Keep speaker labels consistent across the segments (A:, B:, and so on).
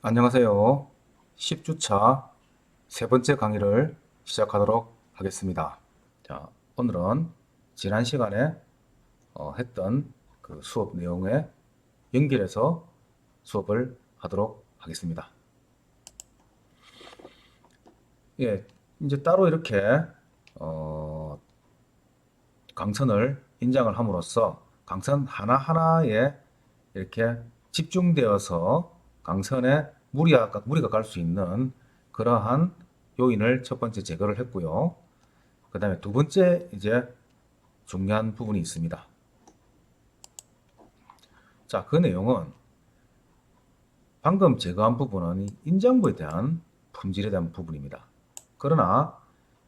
A: 안녕하세요. 10주차 세 번째 강의를 시작하도록 하겠습니다. 자, 오늘은 지난 시간에 했던 그 수업 내용에 연결해서 수업을 하도록 하겠습니다. 예, 이제 따로 이렇게 강선을 인장을 함으로써 강선 하나하나에 이렇게 집중되어서 강선에 무리가 갈 수 있는 그러한 요인을 첫 번째 제거를 했고요. 그 다음에 두 번째 이제 중요한 부분이 있습니다. 자, 그 내용은 방금 제거한 부분은 인장부에 대한 품질에 대한 부분입니다. 그러나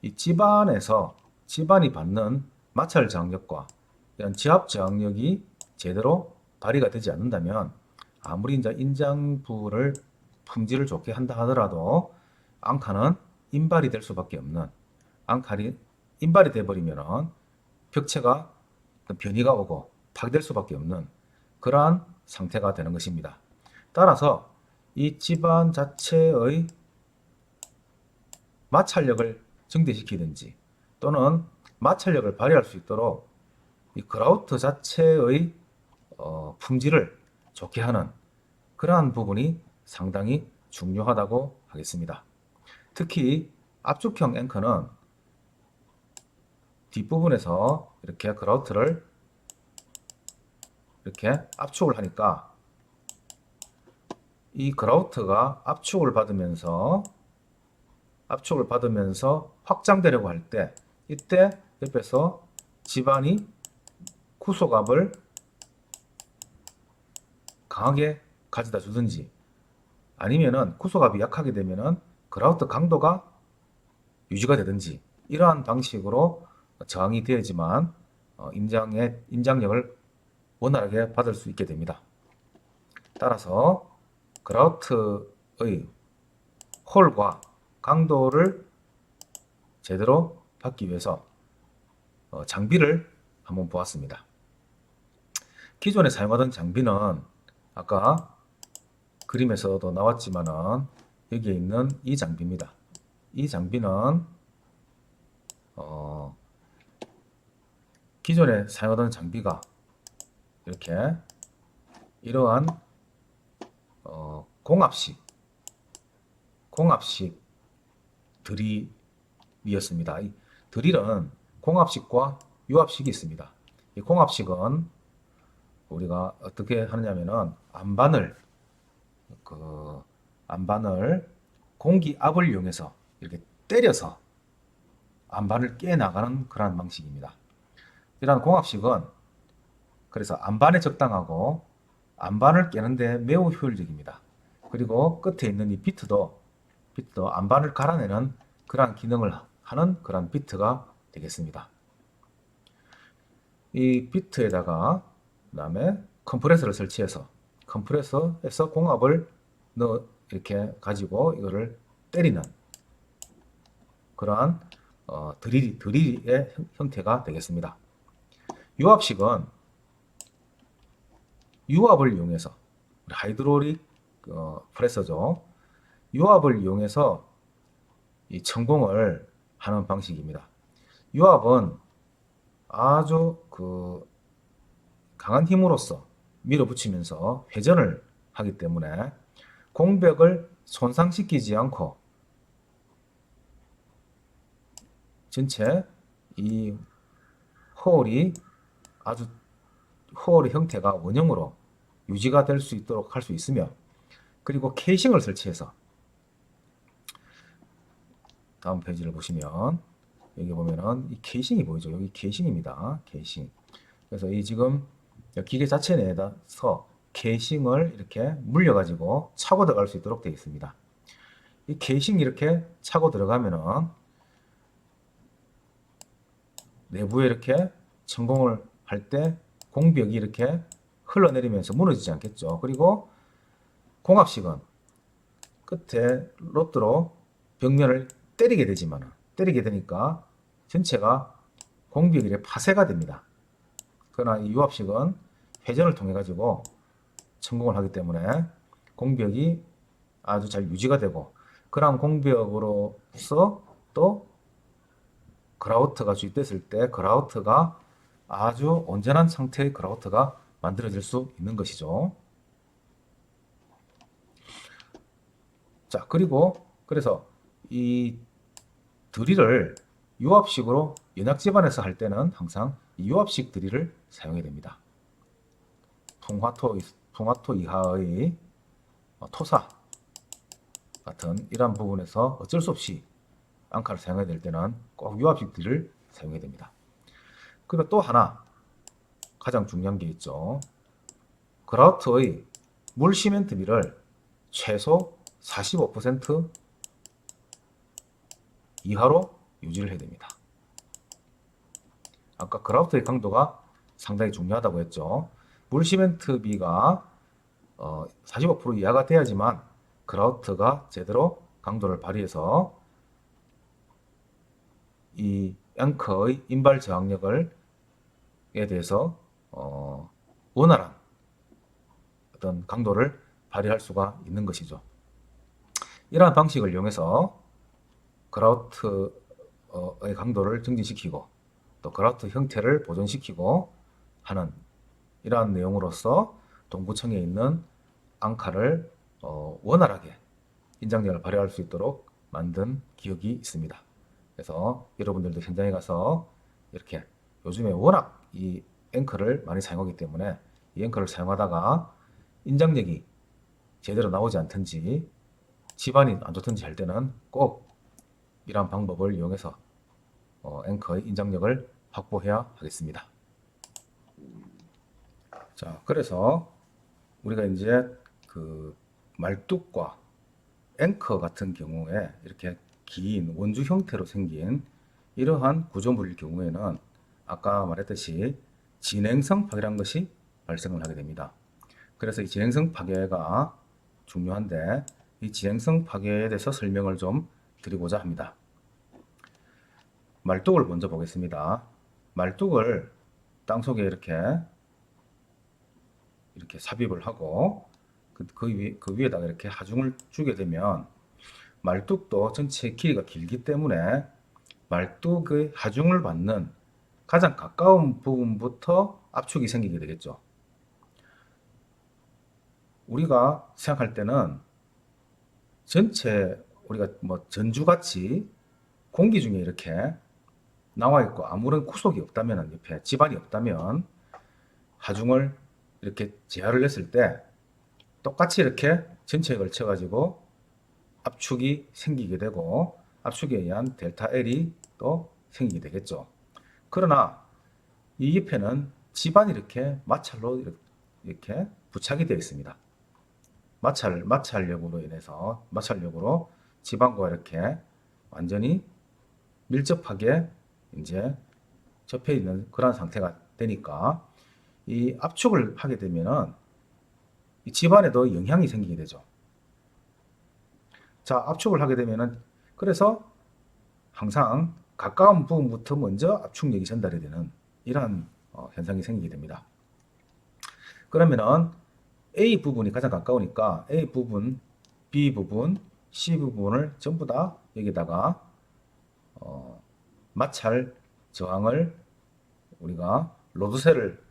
A: 이 집안이 받는 마찰 저항력과 이런 지압 저항력이 제대로 발휘가 되지 않는다면 아무리 이제 인장부를 품질을 좋게 한다 하더라도 앙카는 인발이 될 수밖에 없는, 앙칼이 인발이 돼버리면은 벽체가 변이가 오고 파괴될 수밖에 없는 그러한 상태가 되는 것입니다. 따라서 이 집안 자체의 마찰력을 증대시키든지 또는 마찰력을 발휘할 수 있도록 이 그라우트 자체의 품질을 좋게 하는 그러한 부분이 상당히 중요하다고 하겠습니다. 특히 압축형 앵커는 뒷부분에서 이렇게 그라우트를 이렇게 압축을 하니까 이 그라우트가 압축을 받으면서 확장되려고 할 때 이때 옆에서 집안이 구속압을 강하게 가져다 주든지 아니면은 구속압이 약하게 되면은 그라우트 강도가 유지가 되든지 이러한 방식으로 저항이 되어야지만 인장력을 원활하게 받을 수 있게 됩니다. 따라서 그라우트의 홀과 강도를 제대로 받기 위해서 장비를 한번 보았습니다. 기존에 사용하던 장비는 아까 그림에서도 나왔지만은 여기에 있는 이 장비입니다. 이 장비는 기존에 사용하던 장비가 이렇게 이러한 공합식 드릴이었습니다. 이 드릴은 공합식과 유합식이 있습니다. 이 공합식은 우리가 어떻게 하느냐면은 안반을 공기압을 이용해서 이렇게 때려서 안반을 깨 나가는 그런 방식입니다. 이러한 공합식은 그래서 안반에 적당하고 안반을 깨는데 매우 효율적입니다. 그리고 끝에 있는 이 비트도 안반을 갈아내는 그러한 기능을 하는 그런 비트가 되겠습니다. 이 비트에다가 그다음에 컴프레서를 설치해서 컴프레서에서 공압을 이렇게 가지고 이거를 때리는 그러한 드릴의 형태가 되겠습니다. 유압식은 유압을 이용해서 하이드롤릭 프레서죠. 유압을 이용해서 이 천공을 하는 방식입니다. 유압은 아주 강한 힘으로써 밀어붙이면서 회전을 하기 때문에 공벽을 손상시키지 않고 전체 이 호울이 아주 호울의 형태가 원형으로 유지가 될 수 있도록 할 수 있으며 그리고 케이싱을 설치해서 다음 페이지를 보시면 여기 보면은 이 케이싱이 보이죠. 여기 케이싱입니다. 케이싱. 그래서 이 지금 기계 자체 내에서 케이싱을 이렇게 물려가지고 차고 들어갈 수 있도록 되어 있습니다. 이 케이싱이 이렇게 차고 들어가면은 내부에 이렇게 천공을 할 때 공벽이 이렇게 흘러내리면서 무너지지 않겠죠. 그리고 공합식은 끝에 로트로 벽면을 때리게 되니까 전체가 공벽이 이렇게 파쇄가 됩니다. 그러나 이 유압식은 회전을 통해 가지고 천공을 하기 때문에 공벽이 아주 잘 유지가 되고 그러한 공벽으로서 또 그라우트가 주입됐을 때 그라우트가 아주 온전한 상태의 그라우트가 만들어질 수 있는 것이죠. 자, 그리고 그래서 이 드릴을 유압식으로 연약 집안에서 할 때는 항상 이 유압식 드릴을 사용해야 됩니다. 풍화토 이하의 토사 같은 이러한 부분에서 어쩔 수 없이 앙카를 사용해야 될 때는 꼭 유압식 드릴을 사용해야 됩니다. 그리고 또 하나 가장 중요한 게 있죠. 그라우트의 물 시멘트 비를 최소 45% 이하로 유지를 해야 됩니다. 아까 그라우트의 강도가 상당히 중요하다고 했죠. 물 시멘트 비가 45% 이하가 돼야지만 그라우트가 제대로 강도를 발휘해서 이 앵커의 인발 저항력에 대해서 원활한 어떤 강도를 발휘할 수가 있는 것이죠. 이러한 방식을 이용해서 그라우트의 강도를 증진시키고 또 그라우트 형태를 보존시키고 하는 이러한 내용으로서 동구청에 있는 앙카를 원활하게 인장력을 발휘할 수 있도록 만든 기억이 있습니다. 그래서 여러분들도 현장에 가서 이렇게 요즘에 워낙 이 앵커를 많이 사용하기 때문에 이 앵커를 사용하다가 인장력이 제대로 나오지 않든지 집안이 안 좋든지 할 때는 꼭 이러한 방법을 이용해서 앵커의 인장력을 확보해야 하겠습니다. 자, 그래서 우리가 이제 그 말뚝과 앵커 같은 경우에 이렇게 긴 원주 형태로 생긴 이러한 구조물일 경우에는 아까 말했듯이 진행성 파괴라는 것이 발생을 하게 됩니다. 그래서 이 진행성 파괴가 중요한데 이 진행성 파괴에 대해서 설명을 좀 드리고자 합니다. 말뚝을 먼저 보겠습니다. 말뚝을 땅속에 이렇게 삽입을 하고 그 위에다가 이렇게 하중을 주게 되면 말뚝도 전체 길이가 길기 때문에 말뚝의 하중을 받는 가장 가까운 부분부터 압축이 생기게 되겠죠. 우리가 생각할 때는 전체 우리가 뭐 전주같이 공기 중에 이렇게 나와 있고 아무런 구속이 없다면 옆에 집안이 없다면 하중을 이렇게 제하를 했을 때 똑같이 이렇게 전체에 걸쳐 가지고 압축이 생기게 되고 압축에 의한 델타 L이 또 생기게 되겠죠. 그러나 이 옆에는 집안이 이렇게 마찰로 이렇게 부착이 되어 있습니다. 마찰력으로 집안과 이렇게 완전히 밀접하게 이제 접해 있는 그런 상태가 되니까 이 압축을 하게 되면은 이 집안에도 영향이 생기게 되죠. 자, 압축을 하게 되면은 그래서 항상 가까운 부분부터 먼저 압축력이 전달이 되는 이러한 현상이 생기게 됩니다. 그러면은 A 부분이 가장 가까우니까 A 부분, B 부분, C 부분을 전부 다 여기다가 마찰 저항을 우리가 로드셀을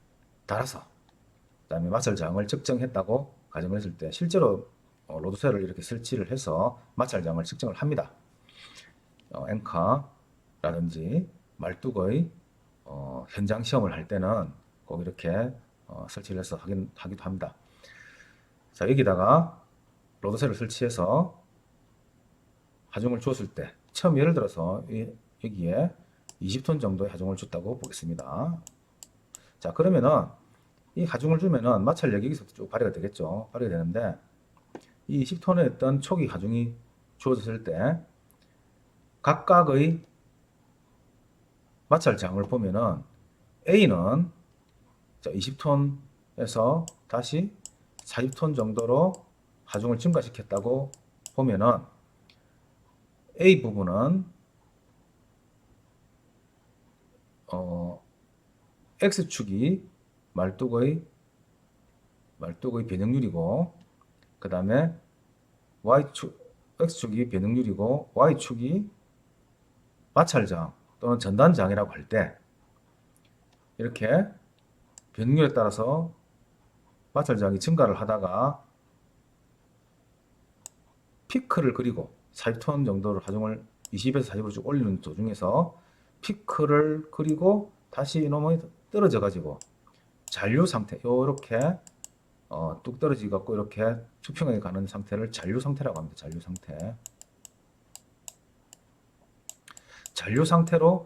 A: 달아서 그다음에 마찰 저항을 측정했다고 가정을 했을 때 실제로 로드셀을 이렇게 설치를 해서 마찰 저항을 측정을 합니다. 앵카라든지 말뚝의 현장 시험을 할 때는 꼭 이렇게 설치를 해서 하기도 합니다. 자, 여기다가 로드셀을 설치해서 하중을 줬을 때 처음 예를 들어서 여기에 20톤 정도의 하중을 줬다고 보겠습니다. 자, 그러면은 이 하중을 주면은 마찰력이 여기서 쭉 발휘가 되겠죠. 발휘가 되는데 이 10톤에 있던 초기 하중이 주어졌을 때 각각의 마찰 저항을 보면은 A는 20톤에서 다시 40톤 정도로 하중을 증가시켰다고 보면은 A 부분은 X축이 말뚝의 변형률이고 그 다음에 X축이 변동률이고 Y축이 마찰저항 또는 전단저항이라고 할 때 이렇게 변동률에 따라서 마찰저항이 증가를 하다가 피크를 그리고 40톤 정도를 하중을 20에서 40으로 쭉 올리는 도중에서 피크를 그리고 다시 이놈이 떨어져 가지고 잔류 상태 요렇게 뚝 떨어지 갖고 이렇게 수평하게 가는 상태를 잔류 상태라고 합니다. 잔류 상태. 잔류 상태로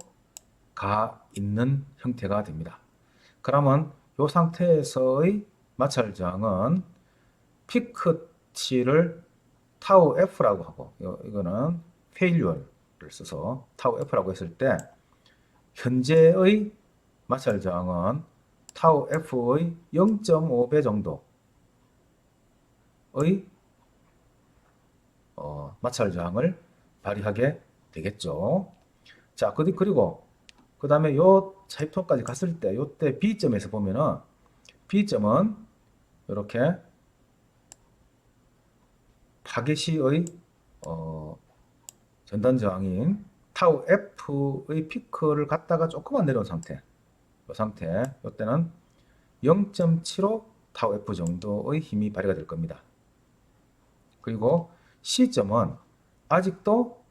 A: 가 있는 형태가 됩니다. 그러면 이 상태에서의 마찰 저항은 피크치를 타우 F라고 하고 이거는 failure를 써서 타우 F라고 했을 때 현재의 마찰 저항은 타우 F의 0.5배 정도의 마찰 저항을 발휘하게 되겠죠. 자, 그리고 그 다음에 요 차입톤까지 갔을 때 요때 B점에서 보면은 B점은 이렇게 파괴 시의 전단 저항인 타우 F의 피크를 갖다가 조금만 내려온 상태. 이 상태. 이때는 0.75 타우 F 정도의 힘이 발휘가 될 겁니다. 그리고 C점은 아직도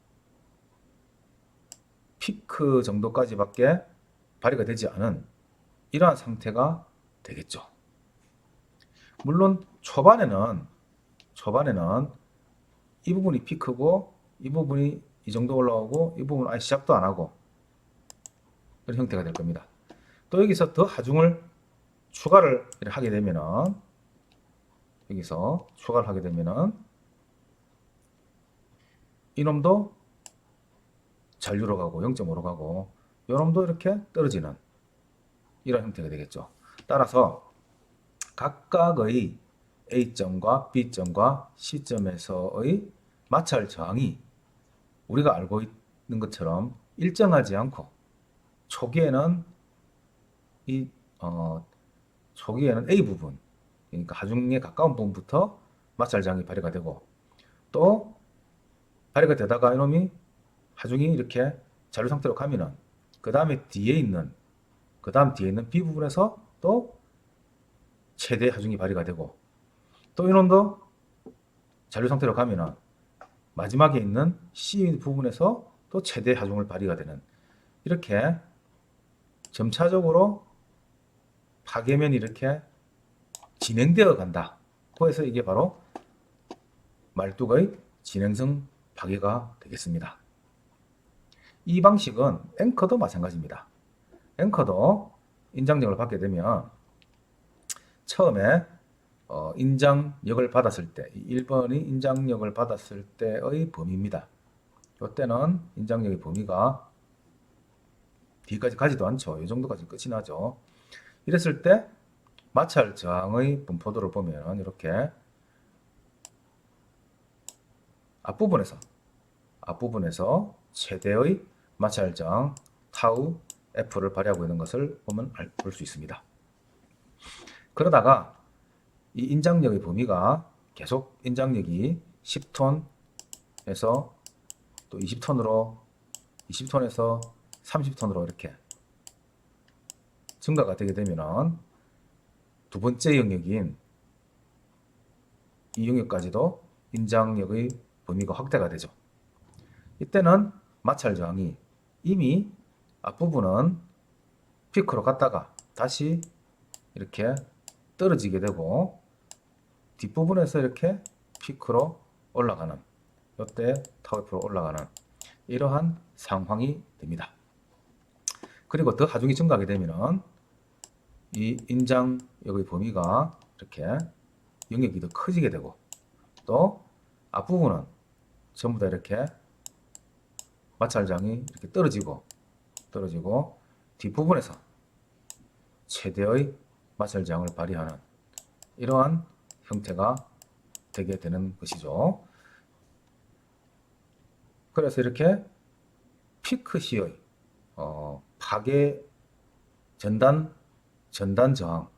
A: 피크 정도까지밖에 발휘가 되지 않은 이러한 상태가 되겠죠. 물론 초반에는 이 부분이 피크고 이 부분이 이 정도 올라오고 이 부분은 아예 시작도 안 하고 그런 형태가 될 겁니다. 또 여기서 더 하중을 추가를 하게 되면은 여기서 추가를 하게 되면은 이놈도 잔류로 가고 0.5로 가고 이놈도 이렇게 떨어지는 이런 형태가 되겠죠. 따라서 각각의 A점과 B점과 C점에서의 마찰 저항이 우리가 알고 있는 것처럼 일정하지 않고 초기에는 초기에는 A 부분 그러니까 하중에 가까운 부분부터 마찰 저항이 발휘가 되고 또 발휘가 되다가 이놈이 하중이 이렇게 잔류 상태로 가면은 그 다음에 뒤에 있는 B 부분에서 또 최대 하중이 발휘가 되고 또 이놈도 잔류 상태로 가면은 마지막에 있는 C 부분에서 또 최대 하중을 발휘가 되는 이렇게 점차적으로 파괴면이 이렇게 진행되어 간다. 그래서 이게 바로 말뚝의 진행성 파괴가 되겠습니다. 이 방식은 앵커도 마찬가지입니다. 앵커도 인장력을 받게 되면 처음에 인장력을 받았을 때 1번이 인장력을 받았을 때의 범위입니다. 이때는 인장력의 범위가 뒤까지 가지도 않죠. 이 정도까지 끝이 나죠. 이랬을 때 마찰 저항의 분포도를 보면 이렇게 앞부분에서 최대의 마찰 저항 타우 F를 발휘하고 있는 것을 보면 볼 수 있습니다. 그러다가 이 인장력의 범위가 계속 인장력이 10톤에서 또 20톤으로 20톤에서 30톤으로 이렇게 증가가 되게 되면은 두 번째 영역인 이 영역까지도 인장력의 범위가 확대가 되죠. 이때는 마찰 저항이 이미 앞부분은 피크로 갔다가 다시 이렇게 떨어지게 되고 뒷부분에서 이렇게 피크로 올라가는 이때 타우 F로 올라가는 이러한 상황이 됩니다. 그리고 더 하중이 증가하게 되면은 이 인장력의 범위가 이렇게 영역이 더 커지게 되고 또 앞부분은 전부 다 이렇게 마찰장이 이렇게 떨어지고 뒷부분에서 최대의 마찰장을 발휘하는 이러한 형태가 되게 되는 것이죠. 그래서 이렇게 피크 시의 파괴 전단 저항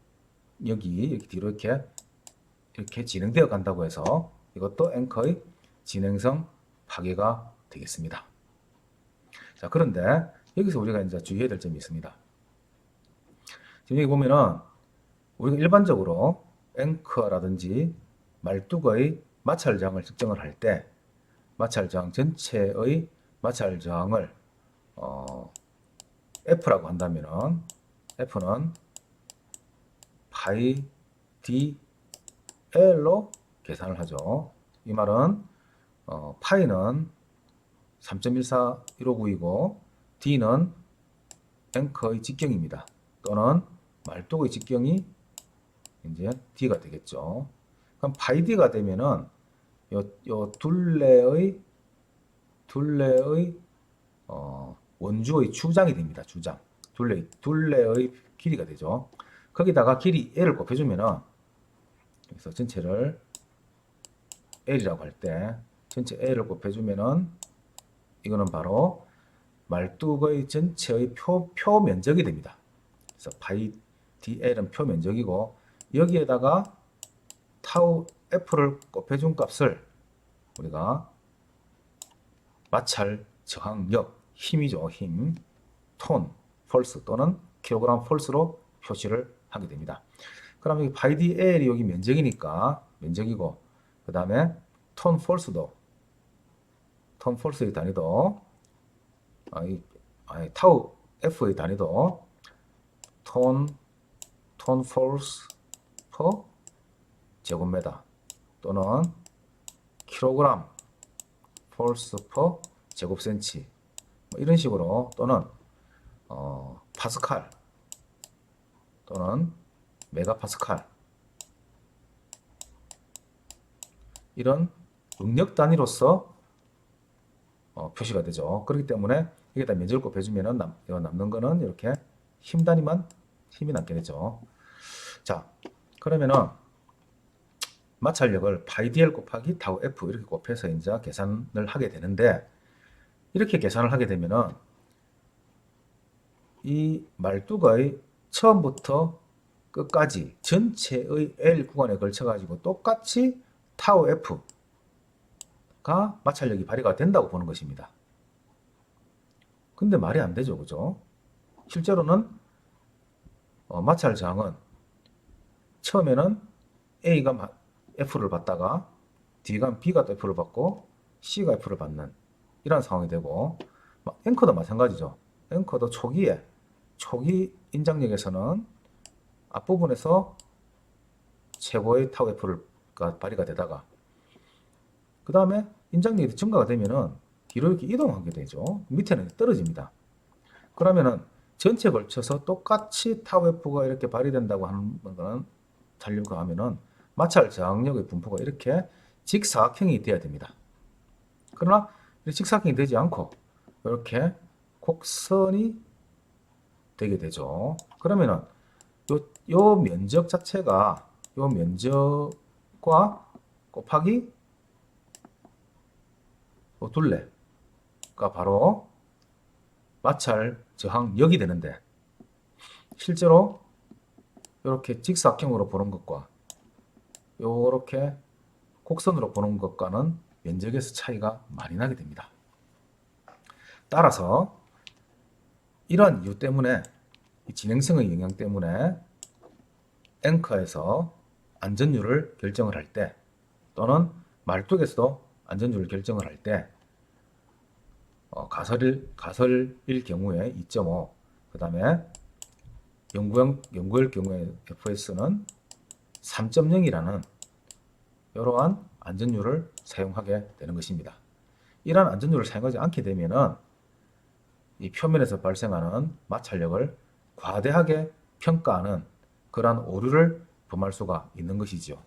A: 여기 이렇게 뒤로 이렇게 진행되어 간다고 해서 이것도 앵커의 진행성 파괴가 되겠습니다. 자, 그런데 여기서 우리가 이제 주의해야 될 점이 있습니다. 지금 여기 보면은 우리가 일반적으로 앵커라든지 말뚝의 마찰 저항을 측정을 할 때 마찰 저항 전체의 마찰 저항을 F라고 한다면은 F는 파이 DL로 계산을 하죠. 이 말은 파이는 3.141599이고 D는 앵커의 직경입니다. 또는 말뚝의 직경이 이제 D가 되겠죠. 그럼 파이 D가 되면은 요 둘레의 원주의 추장이 됩니다. 추장. 둘레의 길이가 되죠. 거기다가 길이 L을 곱해주면은 그래서 전체를 L이라고 할 때 전체 L을 곱해주면은 이거는 바로 말뚝의 전체의 표 면적이 됩니다. 그래서 파이 DL은 표 면적이고 여기에다가 타우 F를 곱해준 값을 우리가 마찰 저항력, 힘이죠. 힘, 톤, 폴스 또는 킬로그램 폴스로 표시를 하게 됩니다. 그럼 여기 파이 DL이 여기 면적이니까 면적이고 그 다음에 톤 폴스의 단위도 타우 F의 단위도 톤 폴스 퍼 제곱미터 또는 킬로그램 폴스 퍼 제곱센치 뭐 이런 식으로 또는 파스칼 또는 메가파스칼 이런 응력 단위로서 표시가 되죠. 그렇기 때문에 여기다 면적을 곱해주면 남는 거는 이렇게 힘 단위만 힘이 남게 되죠. 자, 그러면은 마찰력을 파이 DL 곱하기 타우 F 이렇게 곱해서 이제 계산을 하게 되는데 이렇게 계산을 하게 되면은 이 말뚝의 처음부터 끝까지 전체의 L 구간에 걸쳐 가지고 똑같이 타우 F가 마찰력이 발휘가 된다고 보는 것입니다. 근데 말이 안 되죠. 그죠? 실제로는 마찰 저항은 처음에는 A가 F를 받다가 D가 B가 또 F를 받고 C가 F를 받는 이런 상황이 되고 앵커도 마찬가지죠. 앵커도 초기 인장력에서는 앞부분에서 최고의 타우 F가 발휘가 되다가 그 다음에 인장력이 증가가 되면은 뒤로 이렇게 이동하게 되죠. 밑에는 떨어집니다. 그러면은 전체에 걸쳐서 똑같이 타우 F가 이렇게 발휘된다고 하는 거는 달려고 하면은 마찰 저항력의 분포가 이렇게 직사각형이 돼야 됩니다. 그러나 직사각형이 되지 않고 이렇게 곡선이 되게 되죠. 그러면은 요 면적 자체가 요 면적과 곱하기 둘레가 바로 마찰 저항력이 되는데 실제로 이렇게 직사각형으로 보는 것과 이렇게 곡선으로 보는 것과는 면적에서 차이가 많이 나게 됩니다. 따라서 이러한 이유 때문에 이 진행성의 영향 때문에 앵커에서 안전율을 결정을 할 때 또는 말뚝에서도 안전율을 결정을 할 때 가설일 경우에 2.5, 그 다음에 연구일 경우에 FS는 3.0이라는 이러한 안전율을 사용하게 되는 것입니다. 이러한 안전율을 사용하지 않게 되면은 이 표면에서 발생하는 마찰력을 과대하게 평가하는 그러한 오류를 범할 수가 있는 것이죠.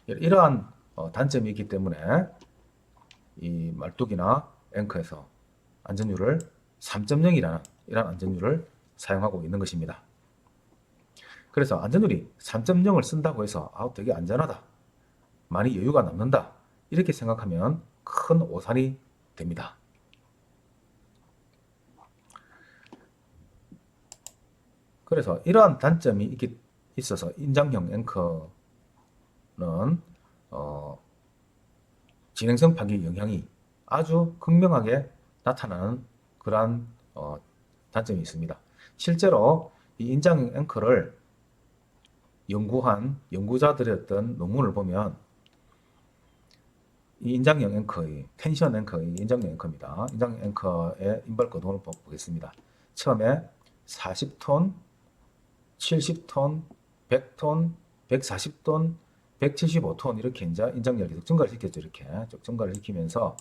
A: 이러한 단점이 있기 때문에 이 말뚝이나 앵커에서 안전율을 3.0이라는 이러한 안전율을 사용하고 있는 것입니다. 그래서 안전율이 3.0을 쓴다고 해서 되게 안전하다, 많이 여유가 남는다 이렇게 생각하면 큰 오산이 됩니다. 그래서 이러한 단점이 있어서 인장형 앵커는 진행성 파괴 영향이 아주 극명하게 나타나는 그러한 단점이 있습니다. 실제로 이 인장 앵커를 연구한 연구자들의 어떤 논문을 보면 이 인장형 앵커의 텐션 앵커의 인장형 앵커입니다. 인장형 앵커의 인발 거동을 보겠습니다. 처음에 40톤, 70톤, 100톤, 140톤, 175톤 이렇게 이제 인장열이 계속 증가를 시켰죠. 이렇게 쭉 증가를 시키면서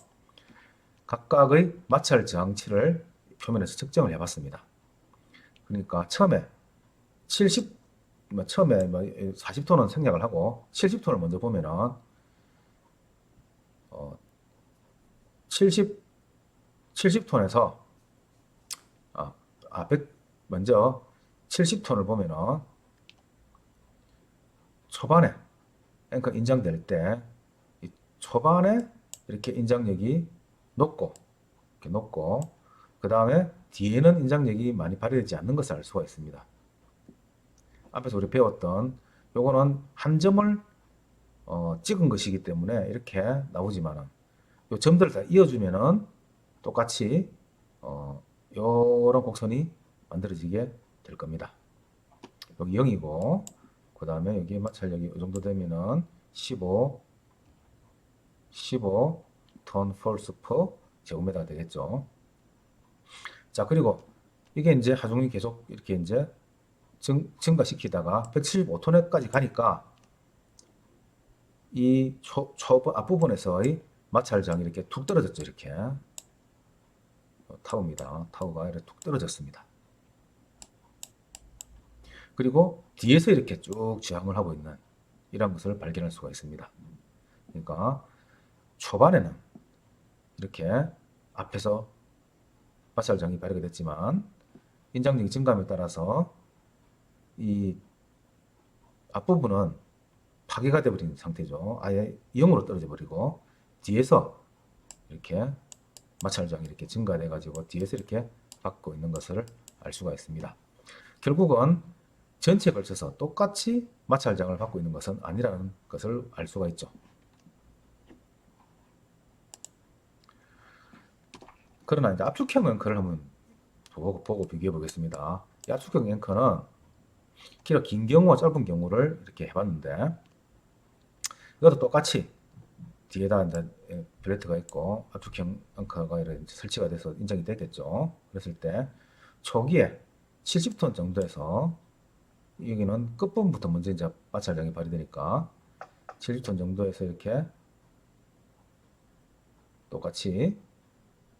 A: 각각의 마찰 저항치를 표면에서 측정을 해봤습니다. 그러니까 처음에 40톤은 생략을 하고 70톤을 먼저 보면은 70 70톤에서 먼저 70톤을 보면은 초반에 앵커 인장될 때 이 초반에 이렇게 인장력이 높고 이렇게 높고 그 다음에 뒤에는 인장력이 많이 발휘되지 않는 것을 알 수가 있습니다. 앞에서 우리 배웠던 요거는 한 점을 찍은 것이기 때문에 이렇게 나오지만은 요 점들을 다 이어주면은 똑같이 요런 곡선이 만들어지게 될 겁니다. 여기 0이고 그 다음에 여기 마찰력이 이 정도 되면은 15톤 폴스 퍼 제곱미터가 되겠죠. 자, 그리고 이게 이제 하중이 계속 이렇게 이제 증가시키다가 175톤에까지 가니까 이 앞부분에서의 마찰장이 이렇게 툭 떨어졌죠. 이렇게 타우입니다. 타우가 이렇게 툭 떨어졌습니다. 그리고 뒤에서 이렇게 쭉 저항을 하고 있는 이런 것을 발견할 수가 있습니다. 그러니까 초반에는 이렇게 앞에서 마찰장이 발휘가 됐지만 인장력이 증가함에 따라서 이 앞부분은 파괴가 되어버린 상태죠. 아예 0으로 떨어져 버리고 뒤에서 이렇게 마찰장이 이렇게 증가돼 가지고 뒤에서 이렇게 받고 있는 것을 알 수가 있습니다. 결국은 전체에 걸쳐서 똑같이 마찰장을 받고 있는 것은 아니라는 것을 알 수가 있죠. 그러나 이제 압축형 앵커를 한번 보고 비교해 보겠습니다. 이 압축형 앵커는 키가 긴 경우와 짧은 경우를 이렇게 해봤는데 이것도 똑같이 뒤에다 이제 블레트가 있고 압축형 앵커가 이렇게 설치가 돼서 인정이 됐겠죠. 그랬을 때 초기에 70톤 정도에서 여기는 끝부분부터 먼저 이제 마찰장이 발휘되니까 70톤 정도에서 이렇게 똑같이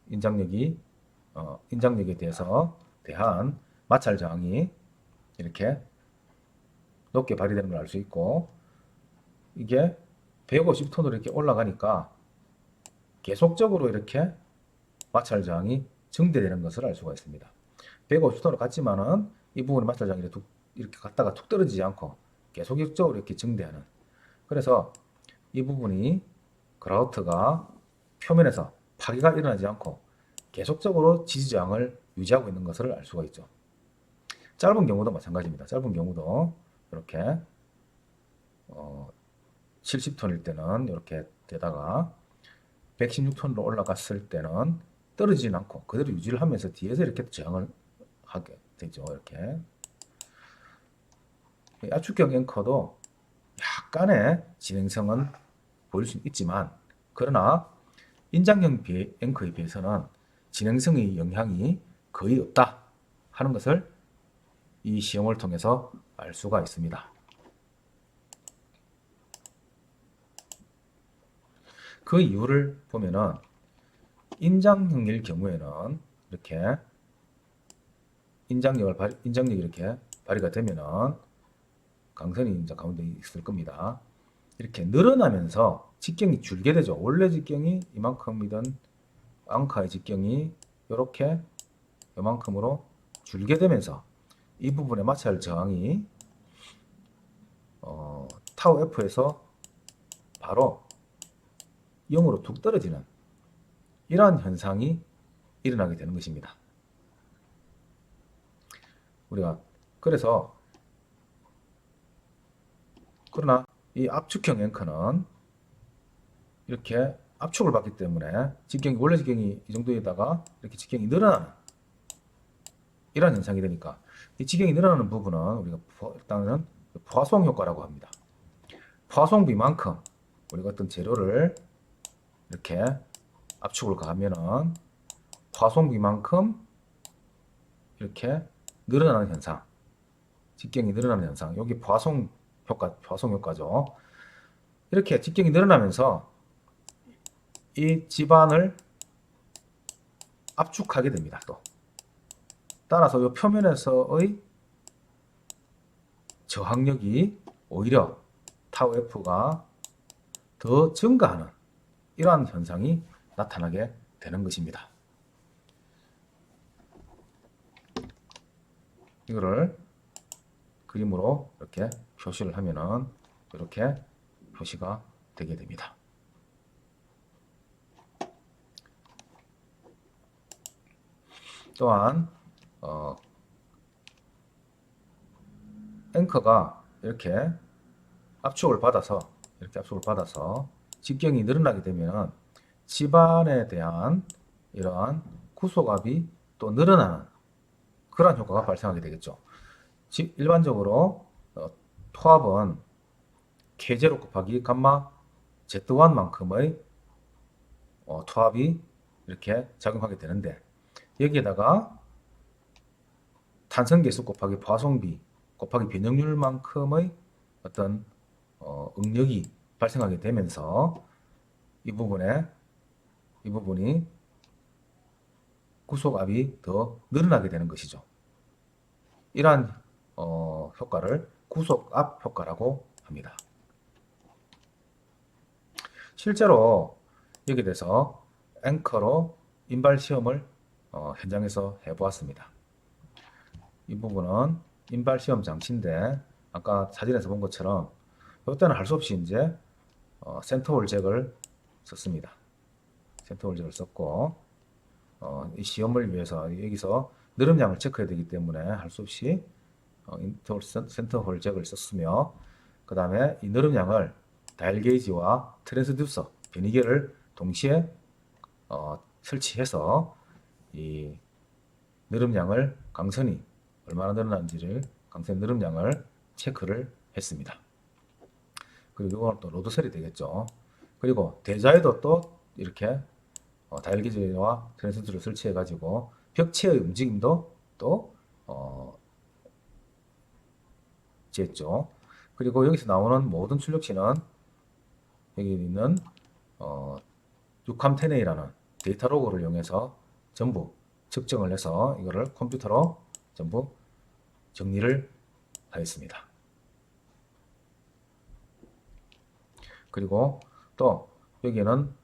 A: 인장력에 대한 마찰 저항이 이렇게 높게 발휘되는 걸 알 수 있고 이게 150톤으로 이렇게 올라가니까 계속적으로 이렇게 마찰 저항이 증대되는 것을 알 수가 있습니다. 150톤으로 갔지만은 이 부분의 마찰 저항이 이렇게 갔다가 툭 떨어지지 않고 계속적으로 이렇게 증대하는 그래서 이 부분이 그라우트가 표면에서 파괴가 일어나지 않고 계속적으로 지지 저항을 유지하고 있는 것을 알 수가 있죠. 짧은 경우도 마찬가지입니다. 짧은 경우도 이렇게 70톤일 때는 이렇게 되다가 116톤으로 올라갔을 때는 떨어지진 않고 그대로 유지를 하면서 뒤에서 이렇게 저항을 하게 되죠. 이렇게 압축형 앵커도 약간의 진행성은 보일 수 있지만 그러나 인장형 앵커에 비해서는 진행성의 영향이 거의 없다 하는 것을 이 시험을 통해서 알 수가 있습니다. 그 이유를 보면은 인장형일 경우에는 이렇게 인장력이 이렇게 발휘가 되면은 강선이 이제 가운데 있을 겁니다. 이렇게 늘어나면서 직경이 줄게 되죠. 원래 직경이 이만큼이던 앙카의 직경이 이렇게 이만큼으로 줄게 되면서 이 부분의 마찰 저항이 타우 F에서 바로 0으로 툭 떨어지는 이러한 현상이 일어나게 되는 것입니다. 우리가 그래서 그러나 이 압축형 앵커는 이렇게 압축을 받기 때문에 직경이 원래 직경이 이 정도에다가 이렇게 직경이 늘어나는 이런 현상이 되니까 이 직경이 늘어나는 부분은 우리가 일단은 포화송 효과라고 합니다. 포화송비만큼 우리가 어떤 재료를 이렇게 압축을 가하면은 포화송비만큼 이렇게 늘어나는 현상, 직경이 늘어나는 현상, 여기 포화송 효과죠. 이렇게 직경이 늘어나면서 이 집안을 압축하게 됩니다. 또 따라서 이 표면에서의 저항력이 오히려 타우 F가 더 증가하는 이러한 현상이 나타나게 되는 것입니다. 이거를 그림으로 이렇게 표시를 하면은 이렇게 표시가 되게 됩니다. 또한 앵커가 이렇게 압축을 받아서 직경이 늘어나게 되면 집안에 대한 이러한 구속압이 또 늘어나는 그런 효과가 발생하게 되겠죠. 일반적으로 토압은 K0 곱하기 감마 Z1만큼의 토압이 이렇게 작용하게 되는데 여기에다가 탄성계수 곱하기 포화송비 곱하기 변형률만큼의 어떤 응력이 발생하게 되면서 이 부분이 구속압이 더 늘어나게 되는 것이죠. 이러한 효과를 구속압 효과라고 합니다. 실제로 여기에 대해서 앵커로 인발 시험을 현장에서 해보았습니다. 이 부분은 인발 시험 장치인데 아까 사진에서 본 것처럼 이때는 할 수 없이 이제 센터홀 잭을 썼습니다. 센터홀 잭을 썼고 이 시험을 위해서 여기서 느름량을 체크해야 되기 때문에 할 수 없이 센터홀 잭을 썼으며 그 다음에 이 느름량을 다일 게이지와 트랜스듀서 변이계를 동시에 설치해서 이 느름량을 강선이 얼마나 늘어난지를 강선 느름량을 체크를 했습니다. 그리고 이건 또 로드셀이 되겠죠. 그리고 대자에도 또 이렇게 다일 게이지와 트랜스듀서를 설치해 가지고 벽체의 움직임도 또 지했죠. 그리고 여기서 나오는 모든 출력치는 여기 있는 유캄테네이라는 데이터 로그를 이용해서 전부 측정을 해서 이거를 컴퓨터로 전부 정리를 하였습니다. 그리고 또 여기에는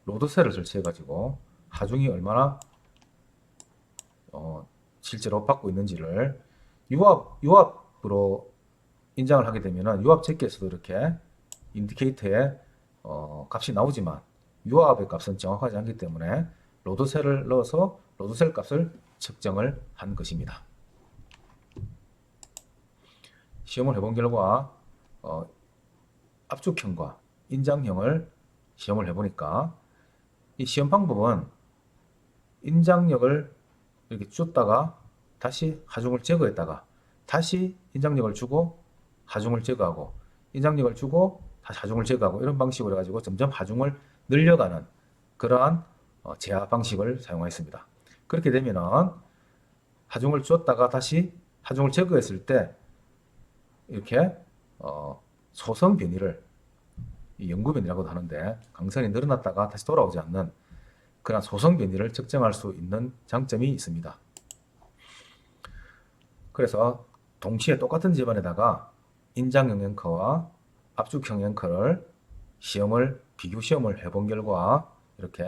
A: 로드셀을 설치해 가지고 하중이 얼마나 실제로 받고 있는지를 유압으로 인장을 하게 되면 유압 제기에서도 이렇게 인디케이터에 값이 나오지만 유압의 값은 정확하지 않기 때문에 로드셀을 넣어서 로드셀 값을 측정을 한 것입니다. 시험을 해본 결과 압축형과 인장형을 시험을 해보니까 이 시험 방법은 인장력을 이렇게 줬다가 다시 하중을 제거했다가 다시 인장력을 주고 하중을 제거하고 인장력을 주고 다시 하중을 제거하고 이런 방식으로 해가지고 점점 하중을 늘려가는 그러한 제하 방식을 사용하였습니다. 그렇게 되면은 하중을 줬다가 다시 하중을 제거했을 때 이렇게 소성 변이를 영구 변이라고도 하는데 강선이 늘어났다가 다시 돌아오지 않는 그런 소성 변이를 측정할 수 있는 장점이 있습니다. 그래서 동시에 똑같은 집안에다가 인장형 앵커와 압축형 앵커를 비교 시험을 해본 결과 이렇게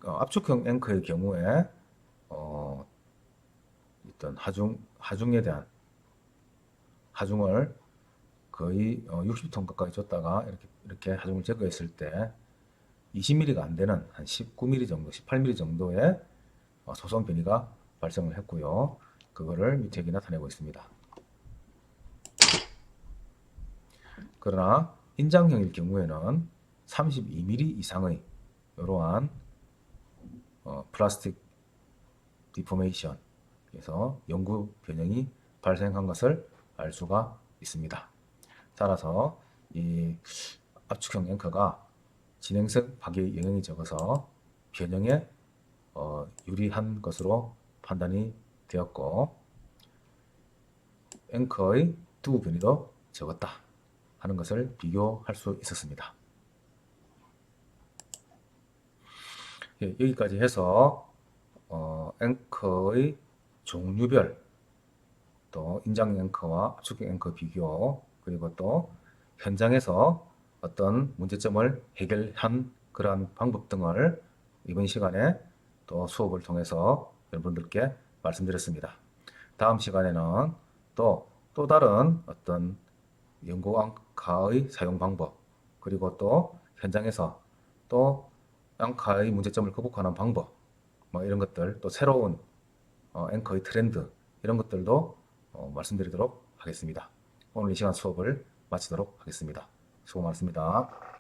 A: 압축형 앵커의 경우에 어떤 하중에 대한 하중을 거의 60톤 가까이 줬다가 이렇게 하중을 제거했을 때 20mm가 안 되는 한 19mm 정도, 18mm 정도의 소성 변이가 발생을 했고요. 그거를 밑에 나타내고 있습니다. 그러나 인장형일 경우에는 32mm 이상의 이러한 플라스틱 디포메이션 그래서 영구 변형이 발생한 것을 알 수가 있습니다. 따라서 이 압축형 앵커가 진행성 파괴 영향이 적어서 변형에 유리한 것으로 판단이 되었고 앵커의 두부 변이도 적었다 하는 것을 비교할 수 있었습니다. 예, 여기까지 해서 앵커의 종류별 또 인장 앵커와 압축형 앵커 비교 그리고 또 현장에서 어떤 문제점을 해결한 그러한 방법 등을 이번 시간에 또 수업을 통해서 여러분들께 말씀드렸습니다. 다음 시간에는 또 다른 어떤 연구 앙카의 사용 방법 그리고 또 현장에서 또 앙카의 문제점을克服하는 방법 뭐 이런 것들 또 새로운 앵커의 트렌드 이런 것들도 말씀드리도록 하겠습니다. 오늘 이 시간 수업을 마치도록 하겠습니다. 수고 많습니다.